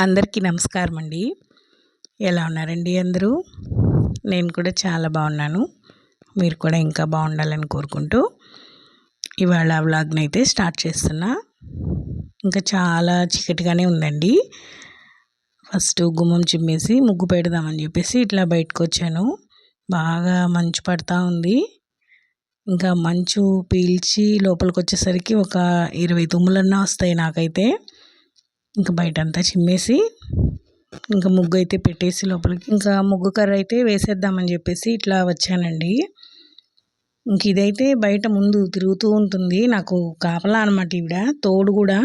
అందరికీ నమస్కారం అండి. ఎలా ఉన్నారండి అందరూ? నేను కూడా చాలా బాగున్నాను. మీరు కూడా ఇంకా బాగుండాలని కోరుకుంటూ ఇవాళ వ్లాగ్ని అయితే స్టార్ట్ చేస్తున్నా. ఇంకా చాలా చీకటిగానే ఉందండి. ఫస్ట్ గుమ్మం చిమ్మేసి ముగ్గు పెడదామని చెప్పేసి ఇట్లా బయటకు వచ్చాను. బాగా మంచు పడతా ఉంది. ఇంకా మంచు పీల్చి లోపలికి వచ్చేసరికి ఒక 20 తుమ్ములన్నా వస్తాయి నాకైతే. ఇంకా బయటంతా చిమ్మేసి ఇంకా ముగ్గు అయితే పెట్టేసి లోపలికి ఇంకా ముగ్గు కర్ర అయితే వేసేద్దామని చెప్పేసి ఇట్లా వచ్చానండి. ఇంక ఇదైతే బయట ముందు తిరుగుతూ ఉంటుంది. నాకు కాపలా అనమాట ఈవిడ, తోడు కూడా.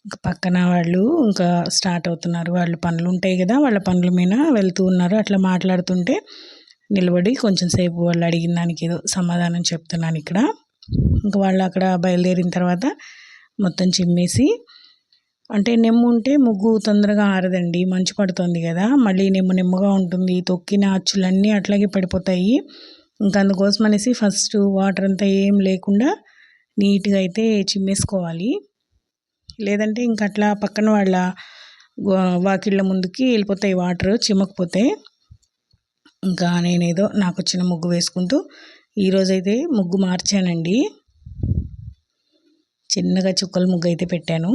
ఇంకా పక్కన వాళ్ళు ఇంకా స్టార్ట్ అవుతున్నారు. వాళ్ళు పనులు ఉంటాయి కదా, వాళ్ళ పనుల మీద వెళ్తూ ఉన్నారు. అట్లా మాట్లాడుతుంటే నిలబడి కొంచెం సేపు వాళ్ళు అడిగిన దానికి ఏదో సమాధానం చెప్తున్నాను ఇక్కడ. ఇంకా వాళ్ళు అక్కడ బయలుదేరిన తర్వాత మొత్తం చిమ్మేసి, అంటే నెమ్ము ఉంటే ముగ్గు తొందరగా ఆరదండి. మంచు పడుతుంది కదా, మళ్ళీ నెమ్ముగా ఉంటుంది. తొక్కిన అచ్చులన్నీ అట్లాగే పడిపోతాయి. ఇంకా అందుకోసం అనేసి ఫస్ట్ వాటర్ అంతా ఏం లేకుండా నీట్గా అయితే చిమ్మేసుకోవాలి. లేదంటే ఇంక అట్లా పక్కన వాళ్ళ వాకిళ్ళ ముందుకి వెళ్ళిపోతాయి వాటర్ చిమ్మకపోతే. ఇంకా నేనేదో నాకు వచ్చిన ముగ్గు వేసుకుంటూ ఈరోజైతే ముగ్గు మార్చానండి. చిన్నగా చుక్కల ముగ్గు అయితే పెట్టాను.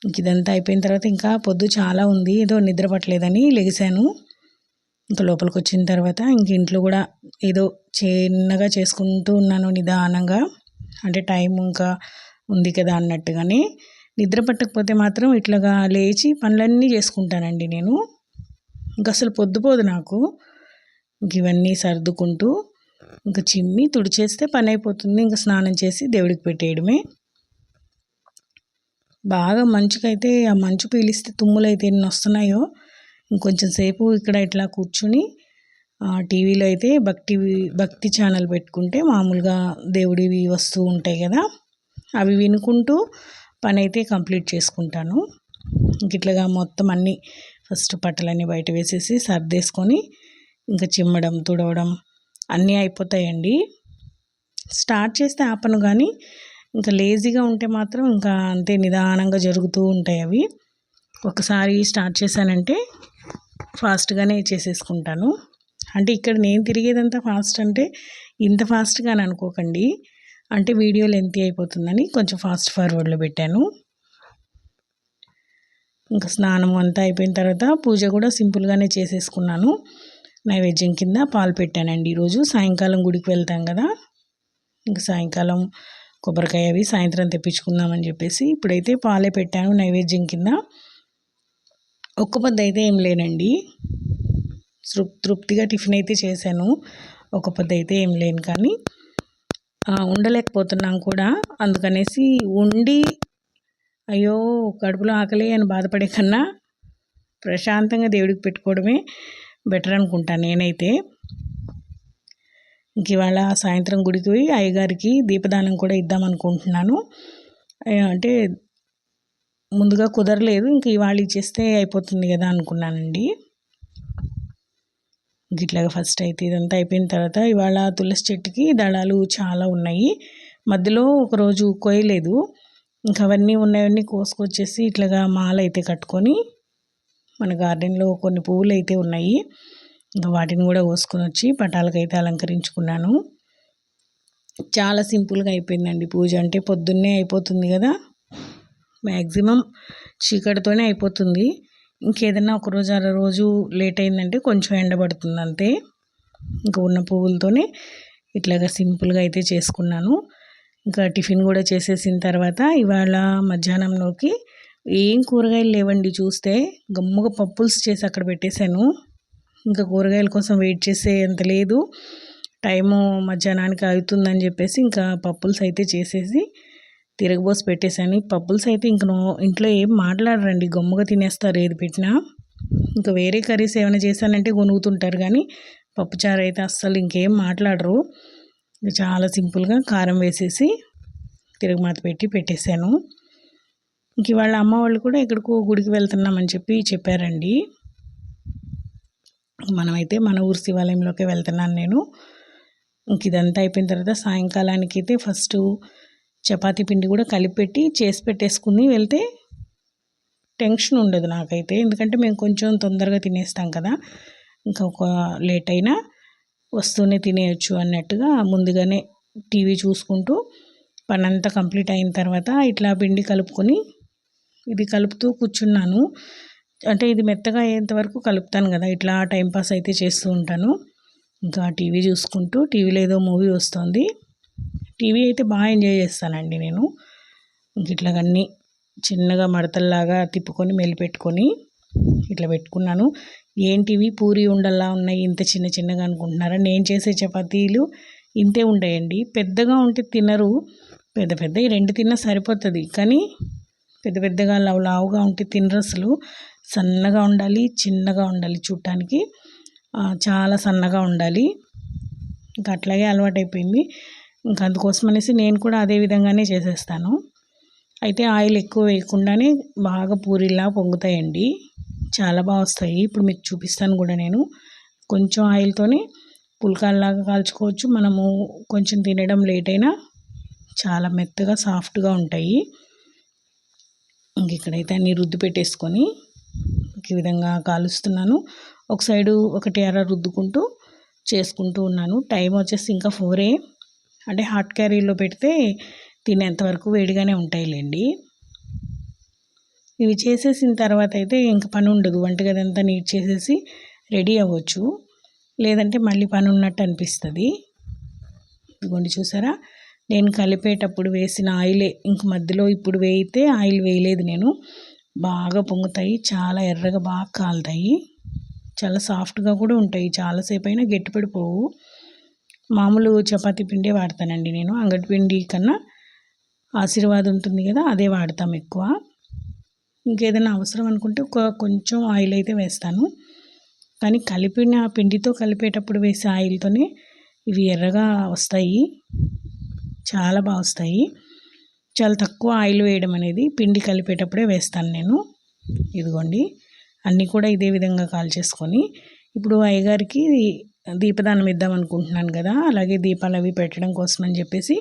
ఇంక ఇదంతా అయిపోయిన తర్వాత ఇంకా పొద్దు చాలా ఉంది, ఏదో నిద్ర పట్టలేదని లెగిసాను. ఇంకా లోపలికి వచ్చిన తర్వాత ఇంక ఇంట్లో కూడా ఏదో చిన్నగా చేసుకుంటూ ఉన్నాను నిదానంగా. అంటే టైం ఇంకా ఉంది కదా అన్నట్టుగానే. నిద్ర పట్టకపోతే మాత్రం ఇట్లాగా లేచి పనులన్నీ చేసుకుంటానండి నేను. ఇంకా అసలు పొద్దుపోదు నాకు. ఇంక ఇవన్నీ సర్దుకుంటూ ఇంకా చిమ్మి తుడిచేస్తే పని అయిపోతుంది. ఇంకా స్నానం చేసి దేవుడికి పెట్టేయడమే. బాగా మంచుకైతే ఆ మంచు పీలిస్తే తుమ్ములు అయితే ఎన్ని వస్తున్నాయో. ఇంకొంచెం సేపు ఇక్కడ ఇట్లా కూర్చుని టీవీలో అయితే భక్తి ఛానల్ పెట్టుకుంటే మామూలుగా దేవుడివి వస్తూ ఉంటాయి కదా, అవి వినుకుంటూ పని అయితే కంప్లీట్ చేసుకుంటాను. ఇంక ఇట్లాగా మొత్తం అన్నీ ఫస్ట్ బట్టలన్నీ బయట వేసేసి సర్దేసుకొని ఇంకా చిమ్మడం తుడవడం అన్నీ అయిపోతాయండి. స్టార్ట్ చేస్తే ఆపను, కానీ ఇంకా లేజీగా ఉంటే మాత్రం ఇంకా అంతే నిదానంగా జరుగుతూ ఉంటాయి అవి. ఒకసారి స్టార్ట్ చేశానంటే ఫాస్ట్గానే చేసేసుకుంటాను. అంటే ఇక్కడ నేను తిరిగేదంతా ఫాస్ట్ అంటే ఇంత ఫాస్ట్గా అని అనుకోకండి, అంటే వీడియో లెంతీ అయిపోతుందని కొంచెం ఫాస్ట్ ఫార్వర్డ్లో పెట్టాను. ఇంకా స్నానం అంతా అయిపోయిన తర్వాత పూజ కూడా సింపుల్గానే చేసేసుకున్నాను. నైవేద్యం కింద పాలు పెట్టానండి. ఈరోజు సాయంకాలం గుడికి వెళ్తాం కదా, ఇంకా సాయంకాలం కొబ్బరికాయ అవి సాయంత్రం తెప్పించుకుందామని చెప్పేసి ఇప్పుడైతే పాలే పెట్టాను నైవేద్యం కింద. ఒక్క పొద్దు అయితే ఏం లేనండి, తృప్తిగా టిఫిన్ అయితే చేశాను. ఒక పొద్దు అయితే ఏం లేను, కానీ ఉండలేకపోతున్నాం కూడా. అందుకనేసి ఉండి అయ్యో కడుపులో ఆకలి అని బాధపడే కన్నా ప్రశాంతంగా దేవుడికి పెట్టుకోవడమే బెటర్ అనుకుంటాను నేనైతే. ఇంక ఇవాళ సాయంత్రం గుడికి పోయి అయ్యగారికి దీపదానం కూడా ఇద్దాం అనుకుంటున్నాను. అంటే ముందుగా కుదరలేదు, ఇంక ఇవాళ ఇచ్చేస్తే అయిపోతుంది కదా అనుకున్నానండి. ఇట్లాగా ఫస్ట్ అయితే ఇదంతా అయిపోయిన తర్వాత ఇవాళ తులసి చెట్టుకి దళాలు చాలా ఉన్నాయి. మధ్యలో ఒకరోజు కోయలేదు, ఇంకా అవన్నీ ఉన్నాయన్నీ కోసుకొచ్చేసి ఇట్లాగా మాల అయితే కట్టుకొని మన గార్డెన్లో కొన్ని పువ్వులు అయితే ఉన్నాయి, ఇంకా వాటిని కూడా కోసుకొని వచ్చి పటాలకైతే అలంకరించుకున్నాను. చాలా సింపుల్గా అయిపోయిందండి పూజ. అంటే పొద్దున్నే అయిపోతుంది కదా, మ్యాక్సిమం చీకటితోనే అయిపోతుంది. ఇంకేదన్నా ఒకరోజు రోజు లేట్ అయిందంటే కొంచెం ఎండబడుతుంది అంతే. ఇంకా ఉన్న పువ్వులతోనే ఇట్లాగా సింపుల్గా అయితే చేసుకున్నాను. ఇంకా టిఫిన్ కూడా చేసేసిన తర్వాత ఇవాళ మధ్యాహ్నంలోకి ఏం కూరగాయలు లేవండి. చూస్తే గమ్ముగా పప్పుల్స్ చేసి అక్కడ పెట్టేశాను. ఇంకా కూరగాయల కోసం వెయిట్ చేసే అంత లేదు, టైము మధ్యాహ్నానికి అవుతుందని చెప్పేసి ఇంకా పప్పుల్స్ అయితే చేసేసి తిరగబోసి పెట్టేశాను. పప్పుల్స్ అయితే ఇంక ఇంట్లో ఏం మాట్లాడరండి, గమ్ముగా తినేస్తారు ఏది పెట్టినా. ఇంకా వేరే కర్రీస్ ఏమైనా చేశానంటే కొనుగుతుంటారు, కానీ పప్పుచారు అయితే అస్సలు ఇంకేం మాట్లాడరు. చాలా సింపుల్గా కారం వేసేసి తిరగమాత పెట్టి పెట్టేశాను. ఇంక వాళ్ళ అమ్మ వాళ్ళు కూడా ఎక్కడికో గుడికి వెళ్తున్నామని చెప్పారండి. మనమైతే మన ఊరు శివాలయంలోకి వెళ్తున్నాను నేను. ఇంక ఇదంతా అయిపోయిన తర్వాత సాయంకాలానికి అయితే ఫస్ట్ చపాతీ పిండి కూడా కలిపెట్టి చేసి పెట్టేసుకుని వెళ్తే టెన్షన్ ఉండదు నాకైతే. ఎందుకంటే మేము కొంచెం తొందరగా తినేస్తాం కదా, ఇంకా ఒక లేట్ అయినా వస్తూనే తినేయచ్చు అన్నట్టుగా ముందుగానే టీవీ చూసుకుంటూ పనంతా కంప్లీట్ అయిన తర్వాత ఇట్లా పిండి కలుపుకొని ఇది కలుపుతూ కూర్చున్నాను. అంటే ఇది మెత్తగా అయ్యేంత వరకు కలుపుతాను కదా, ఇట్లా టైంపాస్ అయితే చేస్తూ ఉంటాను. ఇంకా టీవీ చూసుకుంటూ, టీవీలో ఏదో మూవీ వస్తుంది. టీవీ అయితే బాగా ఎంజాయ్ చేస్తానండి నేను. ఇంక ఇట్లాగన్నీ చిన్నగా మడతల్లాగా తిప్పుకొని మెలిపెట్టుకొని ఇట్లా పెట్టుకున్నాను. ఏంటివి పూరి ఉండల్లా ఉన్నాయి ఇంత చిన్న చిన్నగా అనుకుంటున్నారా? నేను చేసే చపాతీలు ఇంతే ఉంటాయండి. పెద్దగా ఉంటే తినరు, పెద్ద పెద్దవి 2 తిన్నా సరిపోతుంది. కానీ పెద్ద పెద్దగా లావుగా ఉంటే తినరు అసలు. సన్నగా ఉండాలి, చిన్నగా ఉండాలి, చూడటానికి చాలా సన్నగా ఉండాలి. ఇంకా అట్లాగే అలవాటైపోయింది. ఇంకా అందుకోసం అనేసి నేను కూడా అదే విధంగానే చేసేస్తాను. అయితే ఆయిల్ ఎక్కువ వేయకుండానే బాగా పూరిలా పొంగుతాయండి, చాలా బాగా వస్తాయి. ఇప్పుడు మీకు చూపిస్తాను కూడా నేను. కొంచెం ఆయిల్తోనే పుల్కాల్లాగా కాల్చుకోవచ్చు. మనము కొంచెం తినడం లేట్ అయినా చాలా మెత్తగా సాఫ్ట్గా ఉంటాయి. ఇంక ఇక్కడైతే అన్నీ రుద్ది పెట్టేసుకొని ఈ విధంగా కాలుస్తున్నాను. ఒక సైడు ఒకటి అర రుద్దుకుంటూ చేసుకుంటూ ఉన్నాను. టైం వచ్చేసి ఇంకా 4 అంటే హాట్ క్యారీలో పెడితే తినేంత వరకు వేడిగానే ఉంటాయిలేండి. ఇవి చేసేసిన తర్వాత అయితే ఇంక పని ఉండదు. వంటగది అంతా నీట్ చేసేసి రెడీ అవ్వచ్చు. లేదంటే మళ్ళీ పని ఉన్నట్టు అనిపిస్తుంది. ఇదిగోండి చూసారా, నేను కలిపేటప్పుడు వేసిన ఆయిలే ఇంక మధ్యలో ఇప్పుడు వేయితే ఆయిల్ వేయలేదు నేను. బాగా పొంగుతాయి, చాలా ఎర్రగా బాగా కాలుతాయి, చాలా సాఫ్ట్గా కూడా ఉంటాయి. చాలాసేపు అయినా గట్టిపడిపోవు. మామూలు చపాతీ పిండే వాడతానండి నేను. అంగడి పిండి కన్నా ఆశీర్వాద్ ఉంటుంది కదా, అదే వాడతాం ఎక్కువ. ఇంకేదైనా అవసరం అనుకుంటే కొంచెం ఆయిల్ అయితే వేస్తాను. కానీ కలిపిన పిండితో కలిపేటప్పుడు వేసే ఆయిల్తోనే ఇవి ఎర్రగా వస్తాయి, చాలా బాగా వస్తాయి. చాలా తక్కువ ఆయిల్ వేయడం అనేది పిండి కలిపేటప్పుడే వేస్తాను నేను. ఇదిగోండి అన్నీ కూడా ఇదే విధంగా కాల్చేసుకొని ఇప్పుడు అయ్యగారికి దీపదానం ఇద్దాం అనుకుంటున్నాను కదా, అలాగే దీపాలు అవి పెట్టడం కోసం అని చెప్పేసి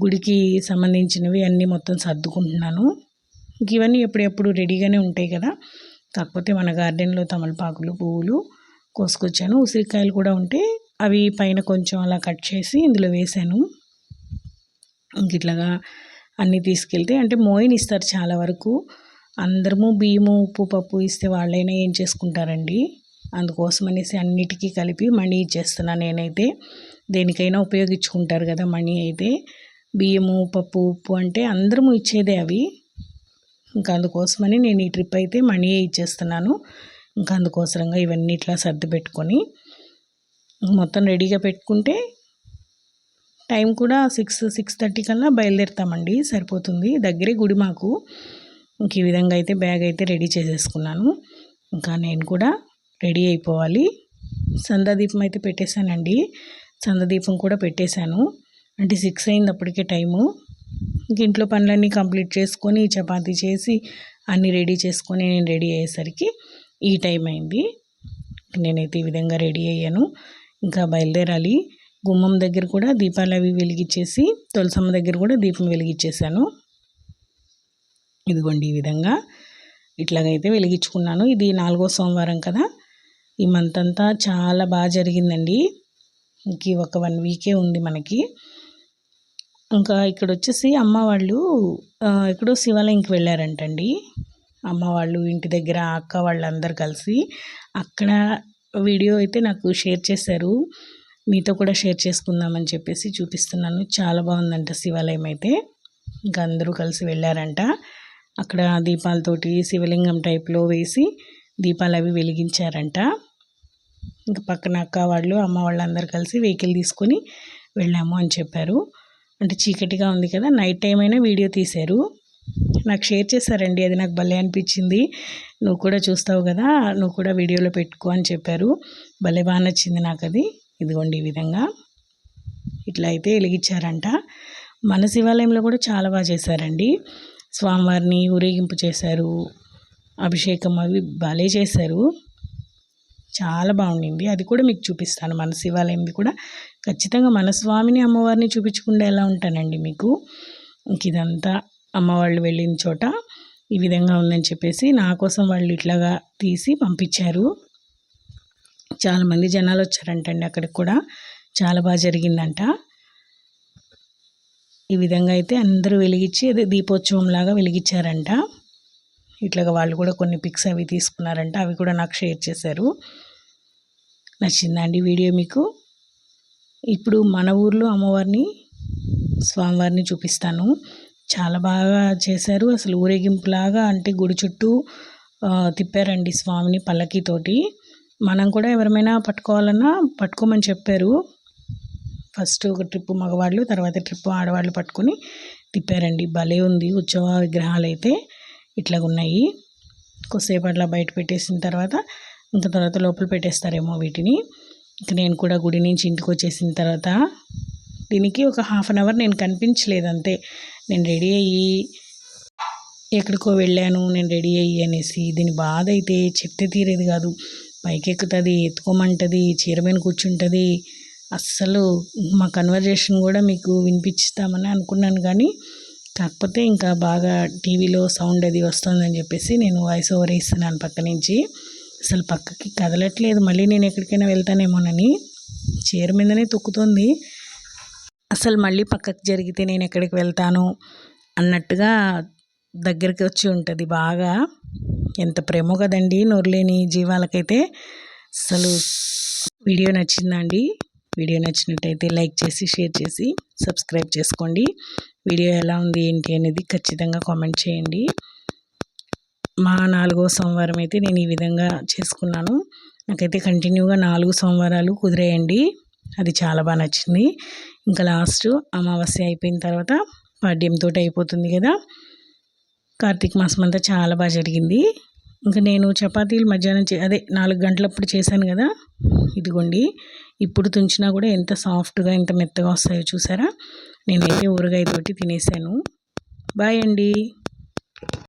గుడికి సంబంధించినవి అన్నీ మొత్తం సర్దుకుంటున్నాను. ఇంక ఇవన్నీ ఎప్పుడెప్పుడు రెడీగానే ఉంటాయి కదా, కాకపోతే మన గార్డెన్లో తమలపాకులు, పువ్వులు కోసుకొచ్చాను. ఉసిరికాయలు కూడా ఉంటే అవి పైన కొంచెం అలా కట్ చేసి ఇందులో వేసాను. ఇంక ఇట్లాగా అన్నీ తీసుకెళ్తే అంటే మోయిన్ ఇస్తారు చాలా వరకు. అందరము బియ్యము, ఉప్పు, పప్పు ఇస్తే వాళ్ళైనా ఏం చేసుకుంటారండి. అందుకోసం అనేసి అన్నిటికీ కలిపి మనీ ఇచ్చేస్తున్నాను నేనైతే. దేనికైనా ఉపయోగించుకుంటారు కదా మనీ అయితే. బియ్యము, పప్పు, ఉప్పు అంటే అందరము ఇచ్చేదే అవి. ఇంకా అందుకోసమని నేను ఈ ట్రిప్ అయితే మనీయే ఇచ్చేస్తున్నాను. ఇంకా అందుకోసరంగా ఇవన్నీ ఇట్లా సర్ది పెట్టుకొని మొత్తం రెడీగా పెట్టుకుంటే టైం కూడా 6:30 కల్లా బయలుదేరుతామండి, సరిపోతుంది. దగ్గరే గుడి మాకు. ఇంక ఈ విధంగా అయితే బ్యాగ్ అయితే రెడీ చేసేసుకున్నాను. ఇంకా నేను కూడా రెడీ అయిపోవాలి. సంధ్యాదీపం అయితే పెట్టేశానండి, సంధ్యాదీపం కూడా పెట్టేశాను. అంటే 6 అయింది అప్పటికే టైము. ఇంక ఇంట్లో పనులన్నీ కంప్లీట్ చేసుకొని చపాతీ చేసి అన్నీ రెడీ చేసుకొని నేను రెడీ అయ్యేసరికి ఈ టైం అయింది. నేనైతే ఈ విధంగా రెడీ అయ్యాను. ఇంకా బయలుదేరాలి. గుమ్మం దగ్గర కూడా దీపాలు అవి వెలిగించేసి తులసమ్మ దగ్గర కూడా దీపం వెలిగించేసాను. ఇదిగోండి ఈ విధంగా ఇట్లాగైతే వెలిగించుకున్నాను. ఇది 4వ సోమవారం కదా, ఈ మంత్ అంతా చాలా బాగా జరిగిందండి. ఇంక ఒక 1 వీకే ఉంది మనకి. ఇంకా ఇక్కడ వచ్చేసి అమ్మ వాళ్ళు ఎక్కడో శివాలయంకి వెళ్ళారంటండి. అమ్మ వాళ్ళు ఇంటి దగ్గర అక్క వాళ్ళందరూ కలిసి అక్కడ వీడియో అయితే నాకు షేర్ చేశారు. మీతో కూడా షేర్ చేసుకుందామని చెప్పేసి చూపిస్తున్నాను. చాలా బాగుందంట శివాలయం అయితే. ఇంకా అందరూ కలిసి వెళ్ళారంట. అక్కడ దీపాలతోటి శివలింగం టైప్లో వేసి దీపాలు అవి వెలిగించారంట. ఇంకా పక్కన అక్క వాళ్ళు, అమ్మ వాళ్ళు అందరూ కలిసి వెహికల్ తీసుకొని వెళ్ళాము అని చెప్పారు. అంటే చీకటిగా ఉంది కదా, నైట్ టైం అయినా వీడియో తీశారు. నాకు షేర్ చేశారండి, అది నాకు భలే అనిపించింది. నువ్వు కూడా చూస్తావు కదా, నువ్వు కూడా వీడియోలో పెట్టుకో అని చెప్పారు. భలే బాగా నచ్చింది నాకు అది. ఇదిగోండి ఈ విధంగా ఇట్లా అయితే వెలిగించారంట. మన శివాలయంలో కూడా చాలా బాగా చేశారండి. స్వామివారిని ఊరేగింపు చేశారు, అభిషేకం అవి భలే చేశారు, చాలా బాగుండింది. అది కూడా మీకు చూపిస్తాను. మన శివాలయంది కూడా ఖచ్చితంగా మన స్వామిని, అమ్మవారిని చూపించకుండా ఎలా ఉంటానండి మీకు. ఇంక ఇదంతా అమ్మ వాళ్ళు వెళ్ళిన చోట ఈ విధంగా ఉందని చెప్పేసి నా కోసం వాళ్ళు ఇట్లాగా తీసి పంపించారు. చాలామంది జనాలు వచ్చారంటండి అక్కడికి కూడా. చాలా బాగా జరిగిందంట. ఈ విధంగా అయితే అందరూ వెలిగించి అదే దీపోత్సవం లాగా వెలిగించారంట. ఇట్లాగా వాళ్ళు కూడా కొన్ని పిక్స్ అవి తీసుకున్నారంట. అవి కూడా నాకు షేర్ చేశారు. నచ్చిందండి వీడియో మీకు? ఇప్పుడు మన ఊర్లో అమ్మవారిని స్వామివారిని చూపిస్తాను. చాలా బాగా చేశారు. అసలు ఊరేగింపులాగా అంటే గుడి చుట్టూ తిప్పారండి స్వామిని పల్లకీతోటి. మనం కూడా ఎవరైనా పట్టుకోవాలన్నా పట్టుకోమని చెప్పారు. ఫస్ట్ ఒక ట్రిప్పు మగవాళ్ళు, తర్వాత ట్రిప్పు ఆడవాళ్ళు పట్టుకొని తిప్పారండి. భలే ఉంది. ఉత్సవ విగ్రహాలు అయితే ఇట్లాగున్నాయి. కొద్దిసేపు అట్లా బయట పెట్టేసిన తర్వాత ఇంకా తర్వాత లోపల పెట్టేస్తారేమో వీటిని. ఇంక నేను కూడా గుడి నుంచి ఇంటికి వచ్చేసిన తర్వాత దీనికి ఒక 1/2 అవర్ నేను కనిపించలేదు అంతే. నేను రెడీ అయ్యి ఎక్కడికో వెళ్ళాను నేను రెడీ అయ్యి అనేసి. దీని బాధ అయితే చెప్తే తీరేది కాదు. పైకెక్కుతుంది, ఎత్తుకోమంటుంది, చీర మీద కూర్చుంటుంది. అస్సలు మా కన్వర్జేషన్ కూడా మీకు వినిపిస్తామని అనుకున్నాను, కానీ కాకపోతే ఇంకా బాగా టీవీలో సౌండ్ అది వస్తుందని చెప్పేసి నేను వాయిస్ ఓవర్ ఇస్తున్నాను పక్క నుంచి. అసలు పక్కకి కదలట్లేదు. మళ్ళీ నేను ఎక్కడికైనా వెళ్తానేమోనని చీర మీదనే తొక్కుతుంది. అసలు మళ్ళీ పక్కకి జరిగితే నేను ఎక్కడికి వెళ్తాను అన్నట్టుగా దగ్గరికి వచ్చి ఉంటుంది బాగా. ఎంత ప్రేమో కదండి నోరులేని జీవాలకైతే. అసలు వీడియో నచ్చిందండి? వీడియో నచ్చినట్టయితే లైక్ చేసి షేర్ చేసి సబ్స్క్రైబ్ చేసుకోండి. వీడియో ఎలా ఉంది ఏంటి అనేది ఖచ్చితంగా కామెంట్ చేయండి. మా 4వ సోమవారం అయితే నేను ఈ విధంగా చేసుకున్నాను. నాకైతే కంటిన్యూగా 4 సోమవారాలు కుదిరేయండి. అది చాలా బాగా నచ్చింది. ఇంకా లాస్ట్ అమావాస్య అయిపోయిన తర్వాత పాడ్యంతో అయిపోతుంది కదా. కార్తీక మాసం అంతా చాలా బాగా జరిగింది. ఇంకా నేను చపాతీలు మధ్యాహ్నం అదే 4 గంటలప్పుడు చేశాను కదా. ఇదిగోండి ఇప్పుడు తుంచినా కూడా ఎంత సాఫ్ట్గా ఎంత మెత్తగా వస్తాయో చూసారా. నేనైతే ఊరగాయతోటి తినేసాను. బాయ్ అండి.